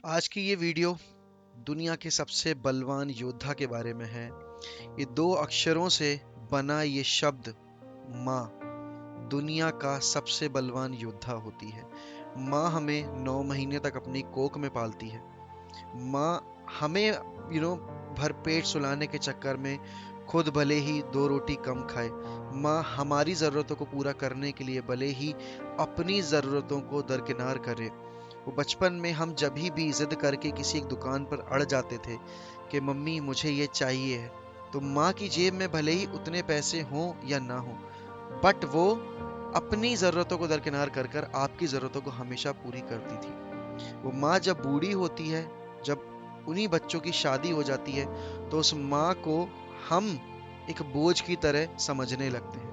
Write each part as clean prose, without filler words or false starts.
आज की ये वीडियो दुनिया के सबसे बलवान योद्धा के बारे में है। ये दो अक्षरों से बना ये शब्द माँ दुनिया का सबसे बलवान योद्धा होती है। माँ हमें 9 महीने तक अपनी कोख में पालती है। माँ हमें भरपेट सुलाने के चक्कर में खुद भले ही 2 रोटी कम खाए। माँ हमारी ज़रूरतों को पूरा करने के लिए भले ही अपनी ज़रूरतों को दरकिनार करे। वो बचपन में हम जब भी जिद करके किसी एक दुकान पर अड़ जाते थे कि मम्मी मुझे ये चाहिए है, तो माँ की जेब में भले ही उतने पैसे हों या ना हो, बट वो अपनी ज़रूरतों को दरकिनार कर कर आपकी ज़रूरतों को हमेशा पूरी करती थी। वो माँ जब बूढ़ी होती है, जब उन्हीं बच्चों की शादी हो जाती है, तो उस माँ को हम एक बोझ की तरह समझने लगते हैं।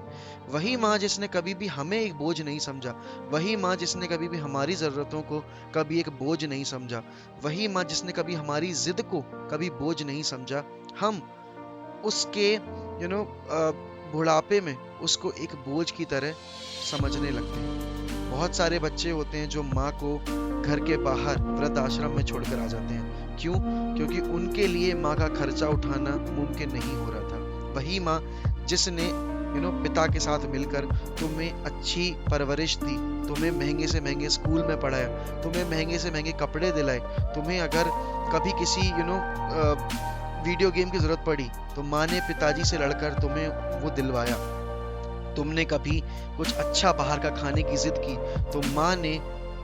वही माँ जिसने कभी भी हमें एक बोझ नहीं समझा, वही माँ जिसने कभी भी हमारी ज़रूरतों को कभी एक बोझ नहीं समझा, वही माँ जिसने कभी हमारी ज़िद को कभी बोझ नहीं समझा, हम उसके बुढ़ापे में उसको एक बोझ की तरह समझने लगते हैं। बहुत सारे बच्चे होते हैं जो माँ को घर के बाहर वृद्ध आश्रम में छोड़कर आ जाते हैं। क्यों? क्योंकि उनके लिए माँ का खर्चा उठाना मुमकिन नहीं हो रहा था। वही माँ जिसने पिता के साथ मिलकर तुम्हें अच्छी परवरिश दी, तुम्हें महंगे से महंगे स्कूल में पढ़ाया, तुम्हें महंगे से महंगे कपड़े दिलाए, तुम्हें अगर कभी किसी वीडियो गेम की जरूरत पड़ी तो माँ ने पिताजी से लड़कर तुम्हें वो दिलवाया। तुमने कभी कुछ अच्छा बाहर का खाने की जिद की तो माँ ने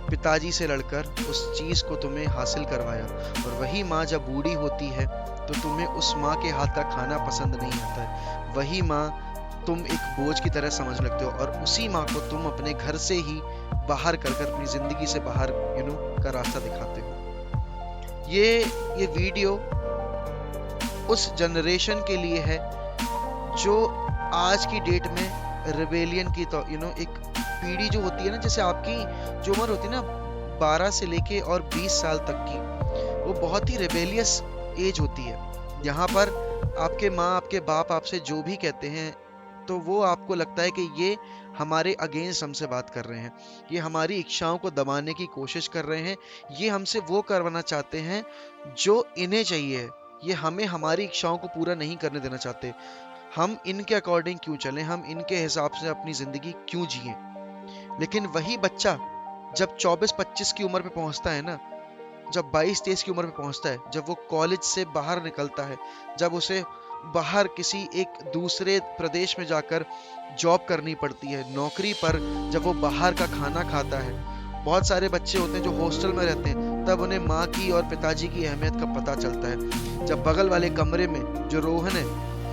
पिताजी से लड़कर उस चीज को तुम्हें हासिल करवाया। और वही माँ जब बूढ़ी होती है तो तुम्हें उस माँ के हाथ का खाना पसंद नहीं आता है। वही माँ तुम एक बोझ की तरह समझ लगते हो और उसी माँ को तुम अपने घर से ही बाहर कर कर अपनी जिंदगी से बाहर का रास्ता दिखाते हो। ये वीडियो उस जनरेशन के लिए है जो आज की डेट में रिबेलियन की तो एक पीढ़ी जो होती है ना, जैसे आपकी जो उम्र होती है ना 12 से लेके और 20 साल तक की, वो बहुत ही रिबेलियस एज होती है। यहाँ पर आपके माँ आपके बाप आपसे जो भी कहते हैं तो वो आपको लगता है कि ये हमारे अगेंस्ट हमसे बात कर रहे हैं, ये हमारी इच्छाओं को दबाने की कोशिश कर रहे हैं, ये हमसे वो करवाना चाहते हैं जो इन्हें चाहिए, ये हमें हमारी इच्छाओं को पूरा नहीं करने देना चाहते। हम इनके अकॉर्डिंग क्यों चलें, हम इनके हिसाब से अपनी ज़िंदगी क्यों जिएं। लेकिन वही बच्चा जब 24-25 की उम्र पे पहुंचता है ना, जब 22-23 की उम्र पे पहुंचता है, जब वो कॉलेज से बाहर निकलता है, जब उसे बाहर किसी एक दूसरे प्रदेश में जाकर जॉब करनी पड़ती है, नौकरी पर जब वो बाहर का खाना खाता है, बहुत सारे बच्चे होते हैं जो हॉस्टल में रहते हैं, तब उन्हें माँ की और पिताजी की अहमियत का पता चलता है। जब बगल वाले कमरे में जो रोहन है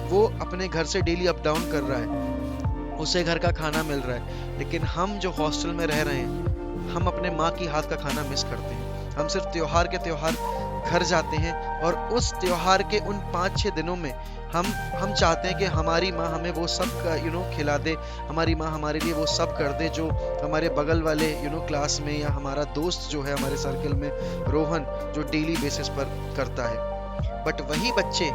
वो अपने घर से डेली अप डाउन कर रहा है, उसे घर का खाना मिल रहा है, लेकिन हम जो हॉस्टल में रह रहे हैं, हम अपने माँ की हाथ का खाना मिस करते हैं। हम सिर्फ त्योहार के त्योहार घर जाते हैं और उस त्योहार के उन 5-6 दिनों में हम चाहते हैं कि हमारी माँ हमें वो सब खिला दे, हमारी माँ हमारे लिए वो सब कर दे जो हमारे बगल वाले क्लास में या हमारा दोस्त जो है हमारे सर्कल में, रोहन, जो डेली बेसिस पर करता है। बट वही बच्चे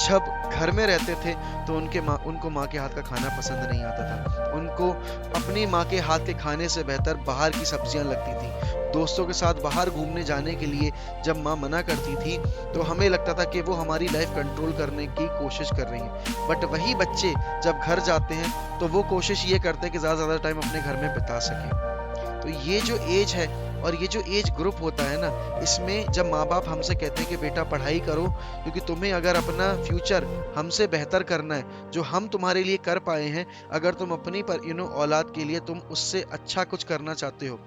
जब घर में रहते थे तो उनको माँ के हाथ का खाना पसंद नहीं आता था। उनको अपनी माँ के हाथ के खाने से बेहतर बाहर की सब्जियां लगती थी। दोस्तों के साथ बाहर घूमने जाने के लिए जब माँ मना करती थी तो हमें लगता था कि वो हमारी लाइफ कंट्रोल करने की कोशिश कर रही है। बट वही बच्चे जब घर जाते हैं तो वो कोशिश ये करते हैं कि ज़्यादा से ज़्यादा टाइम अपने घर में बिता सकें। तो ये जो एज है और ये जो एज ग्रुप होता है ना, इसमें जब माँ बाप हमसे कहते हैं कि बेटा पढ़ाई करो, क्योंकि तुम्हें अगर अपना फ्यूचर हमसे बेहतर करना है, जो हम तुम्हारे लिए कर पाए हैं, अगर तुम अपनी पर औलाद के लिए तुम उससे अच्छा कुछ करना चाहते हो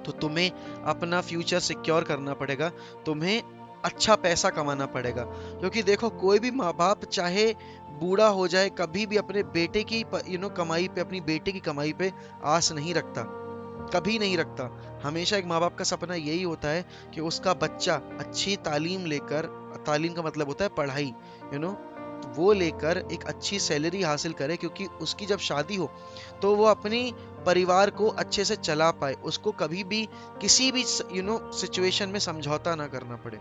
तो तुम्हें अपना फ्यूचर सिक्योर करना पड़ेगा, तुम्हें अच्छा पैसा कमाना पड़ेगा। क्योंकि देखो कोई भी माँ बाप चाहे बूढ़ा हो जाए कभी भी अपने बेटे की कमाई पे, अपनी बेटे की कमाई पे आस नहीं रखता, कभी नहीं रखता। हमेशा एक माँ बाप का सपना यही होता है कि उसका बच्चा अच्छी तालीम लेकर, तालीम का मतलब होता है पढ़ाई, यू नो वो लेकर एक अच्छी सैलरी हासिल करे, क्योंकि उसकी जब शादी हो तो वो अपनी परिवार को अच्छे से चला पाए, उसको कभी भी किसी भी सिचुएशन में समझौता ना करना पड़े।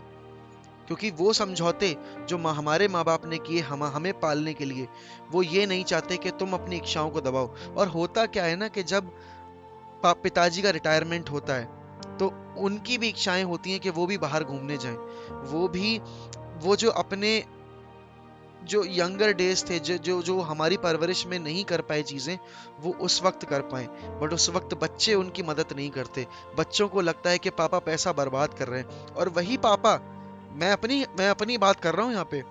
क्योंकि वो समझौते जो हमारे माँ बाप ने किए हमें पालने के लिए, वो ये नहीं चाहते कि तुम अपनी इच्छाओं को दबाओ। और होता क्या है ना कि जब पिताजी का रिटायरमेंट होता है तो उनकी भी इच्छाएं होती हैं कि वो भी बाहर घूमने जाएं, वो भी, वो जो अपने जो यंगर डेज थे, जो जो जो हमारी परवरिश में नहीं कर पाए चीज़ें, वो उस वक्त कर पाए। बट उस वक्त बच्चे उनकी मदद नहीं करते। बच्चों को लगता है कि पापा पैसा बर्बाद कर रहे हैं, और वही पापा, मैं अपनी बात कर रहा हूँ यहाँ पे,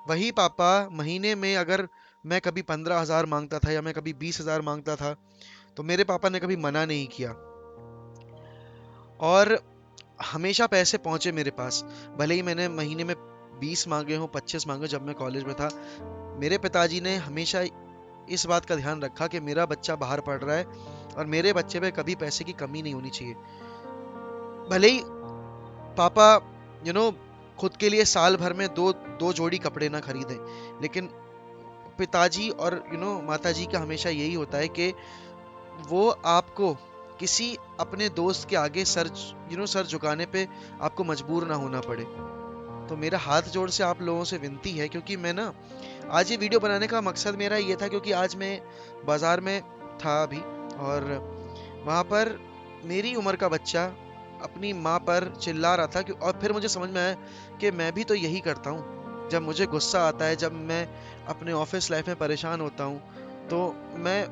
वही पापा महीने में अगर मैं कभी 15,000 मांगता था या मैं कभी 20,000 मांगता था, तो मेरे पापा ने कभी मना नहीं किया, और हमेशा पैसे पहुंचे मेरे पास। भले ही मैंने महीने में 20 मांगे हों, 25 मांगे, जब मैं कॉलेज में था, मेरे पिताजी ने हमेशा इस बात का ध्यान रखा कि मेरा बच्चा बाहर पढ़ रहा है और मेरे बच्चे पे कभी पैसे की कमी नहीं होनी चाहिए। भले ही पापा यू नो खुद के लिए साल भर में दो दो जोड़ी कपड़े ना खरीदें, लेकिन पिताजी और माताजी का हमेशा यही होता है कि वो आपको किसी अपने दोस्त के आगे सर झुकाने पे आपको मजबूर ना होना पड़े। तो मेरा हाथ जोड़ से आप लोगों से विनती है, क्योंकि मैं ना, आज ये वीडियो बनाने का मकसद मेरा ये था, क्योंकि आज मैं बाजार में था अभी, और वहाँ पर मेरी उम्र का बच्चा अपनी माँ पर चिल्ला रहा था और फिर मुझे समझ में आया कि मैं भी तो यही करता हूँ। जब मुझे गुस्सा आता है, जब मैं अपने ऑफिस लाइफ में परेशान होता हूँ, तो मैं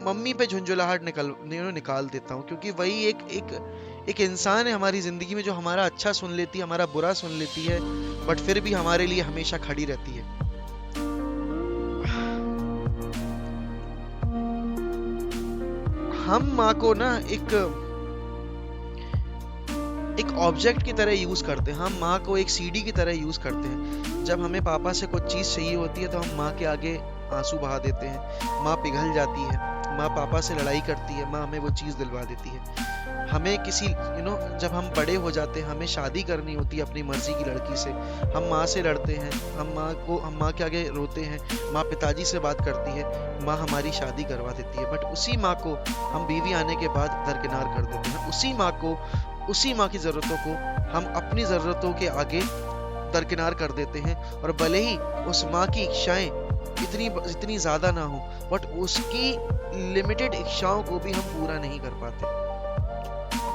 मम्मी पे झुंझुलाहट निकाल देता हूँ, क्योंकि वही एक इंसान है हमारी ज़िंदगी में, जो हमारा अच्छा सुन लेती है, हमारा बुरा सुन लेती है, बट फिर भी हमारे लिए हमेशा खड़ी रहती है। हम माँ को ना एक ऑब्जेक्ट की तरह यूज़ करते हैं, हम माँ को एक सीडी की तरह यूज़ करते हैं। जब हमें पापा से कुछ चीज़ चाहिए होती है तो हम माँ के आगे आंसू बहा देते हैं, माँ पिघल जाती है, माँ पापा से लड़ाई करती है, माँ हमें वो चीज़ दिलवा देती है। हमें किसी जब हम बड़े हो जाते हैं, हमें शादी करनी होती है अपनी मर्जी की लड़की से, हम माँ से लड़ते हैं, हम माँ के आगे रोते हैं, माँ पिताजी से बात करती है, माँ हमारी शादी करवा देती है, बट उसी माँ को हम बीवी आने के बाद दरकिनार कर देते हैं। उसी माँ की ज़रूरतों को हम अपनी ज़रूरतों के आगे दरकिनार कर देते हैं, और भले ही उस माँ की इच्छाएं इतनी ज़्यादा ना हो, बट उसकी लिमिटेड इच्छाओं को भी हम पूरा नहीं कर पाते।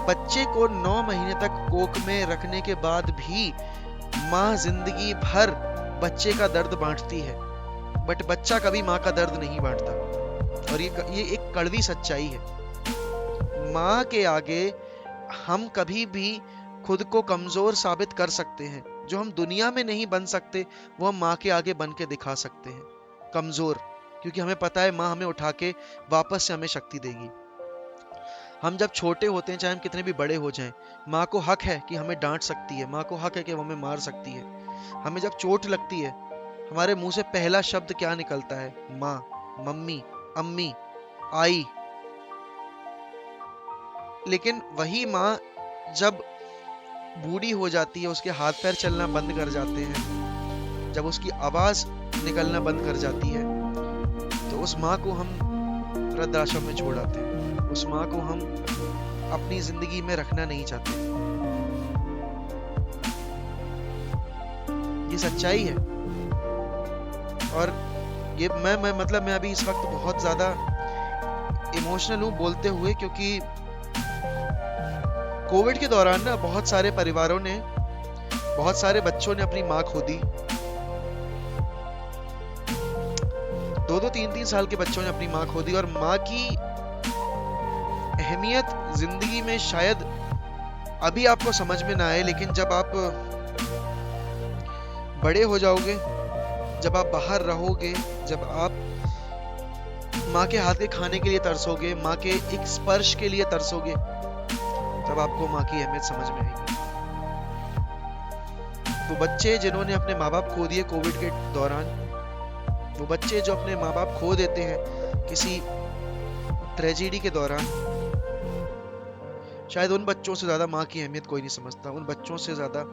बच्चे को 9 महीने तक कोख में रखने के बाद भी माँ जिंदगी भर बच्चे का दर्द बांटती है, बट बच्चा कभी माँ का दर्द नहीं बांटता, और ये एक कड़वी सच्चाई है। माँ के आगे हम कभी भी खुद को कमजोर साबित कर सकते हैं। जो हम दुनिया में नहीं बन सकते, वो हम माँ के आगे बन के दिखा सकते हैं कमजोर, क्योंकि हमें पता है माँ हमें उठा के वापस से हमें शक्ति देगी। हम जब छोटे होते हैं, चाहे हम कितने भी बड़े हो जाएं, माँ को हक है कि हमें डांट सकती है, माँ को हक है कि वो हमें मार सकती है। हमें जब चोट लगती है, हमारे मुंह से पहला शब्द क्या निकलता है? माँ, मम्मी, अम्मी, आई। लेकिन वही माँ जब बूढ़ी हो जाती है, उसके हाथ पैर चलना बंद कर जाते हैं, जब उसकी आवाज निकलना बंद कर जाती है, तो उस माँ को हम वृद्धाश्रम में छोड़ आते हैं। उस माँ को हम अपनी जिंदगी में रखना नहीं चाहते। ये सच्चाई है। और ये मैं अभी इस वक्त बहुत ज्यादा इमोशनल हूँ बोलते हुए, क्योंकि कोविड के दौरान ना बहुत सारे परिवारों ने, बहुत सारे बच्चों ने अपनी माँ खो दी। 2-2, 3-3 साल के बच्चों ने अपनी माँ खो दी, और माँ की अहमियत जिंदगी में शायद अभी आपको समझ में ना आए, लेकिन जब आप बड़े हो जाओगे, जब आप बाहर रहोगे, जब आप माँ के हाथ के खाने के लिए तरसोगे, माँ के एक स्पर्श के लिए तरसोगे, तब आपको माँ की अहमियत समझ में आएगी। वो बच्चे जिन्होंने अपने माँ बाप खो दिए कोविड के दौरान, वो बच्चे जो अपने माँ बाप खो देते हैं किसी ट्रेजेडी के दौरान, शायद उन बच्चों से ज्यादा माँ की अहमियत कोई नहीं समझता, उन बच्चों से ज्यादा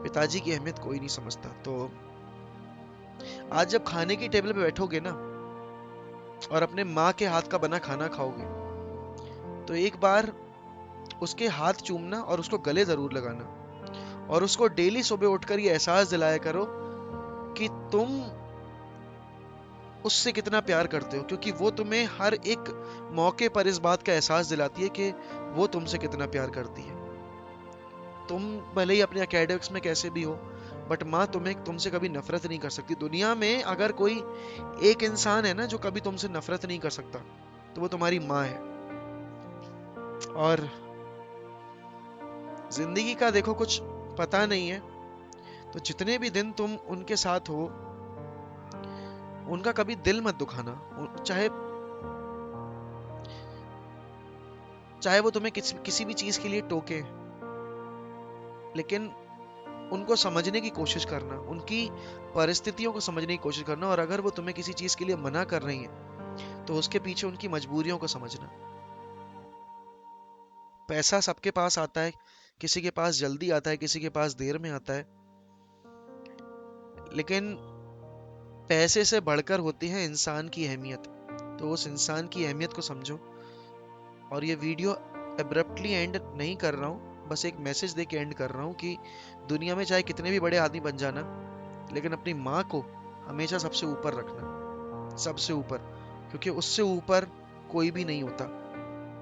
पिताजी की अहमियत कोई नहीं समझता। तो आज जब खाने की टेबल पे बैठोगे ना, और अपने माँ के हाथ का बना खाना खाओगे, तो एक बार उसके हाथ चूमना और उसको गले जरूर लगाना, और उसको डेली सुबह उठकर ये एहसास दिलाया करो कि तुम उससे कितना प्यार करते हो, क्योंकि वो तुम्हें हर एक मौके पर इस बात का एहसास दिलाती है कि वो तुमसे कितना प्यार करती है। तुम भले ही अपने एकेडमिक्स में कैसे भी हो, बट माँ तुम्हें तुमसे कभी नफरत नहीं कर सकती। दुनिया में अगर कोई एक इंसान है ना जो कभी तुमसे नफरत नहीं कर सकता, तो वो तुम्हारी माँ है। और जिंदगी का देखो कुछ पता नहीं है, तो जितने भी दिन तुम उनके साथ हो, उनका कभी दिल मत दुखाना। चाहे चाहे वो तुम्हें किसी भी चीज के लिए टोके, लेकिन उनको समझने की कोशिश करना, उनकी परिस्थितियों को समझने की कोशिश करना। और अगर वो तुम्हें किसी चीज के लिए मना कर रही है, तो उसके पीछे उनकी मजबूरियों को समझना। पैसा सबके पास आता है, किसी के पास जल्दी आता है, किसी के पास देर में आता है, लेकिन पैसे से बढ़कर होती है इंसान की अहमियत। तो उस इंसान की अहमियत को समझो। और ये वीडियो एब्रप्टली एंड नहीं कर रहा हूँ, बस एक मैसेज दे के एंड कर रहा हूँ कि दुनिया में चाहे कितने भी बड़े आदमी बन जाना, लेकिन अपनी माँ को हमेशा सबसे ऊपर रखना, सबसे ऊपर। क्योंकि उससे ऊपर कोई भी नहीं होता।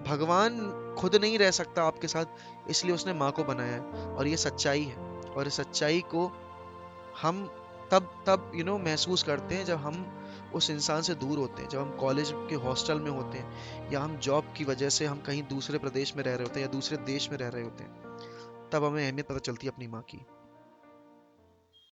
भगवान खुद नहीं रह सकता आपके साथ, इसलिए उसने माँ को बनाया है। और ये सच्चाई है। और इस सच्चाई को हम तब तब महसूस करते हैं जब हम उस इंसान से दूर होते हैं, जब हम कॉलेज के हॉस्टल में होते हैं, या हम जॉब की वजह से हम कहीं दूसरे प्रदेश में रह रहे होते हैं या दूसरे देश में रह रहे होते हैं। तब हमें अहमियत पता चलती है अपनी माँ की।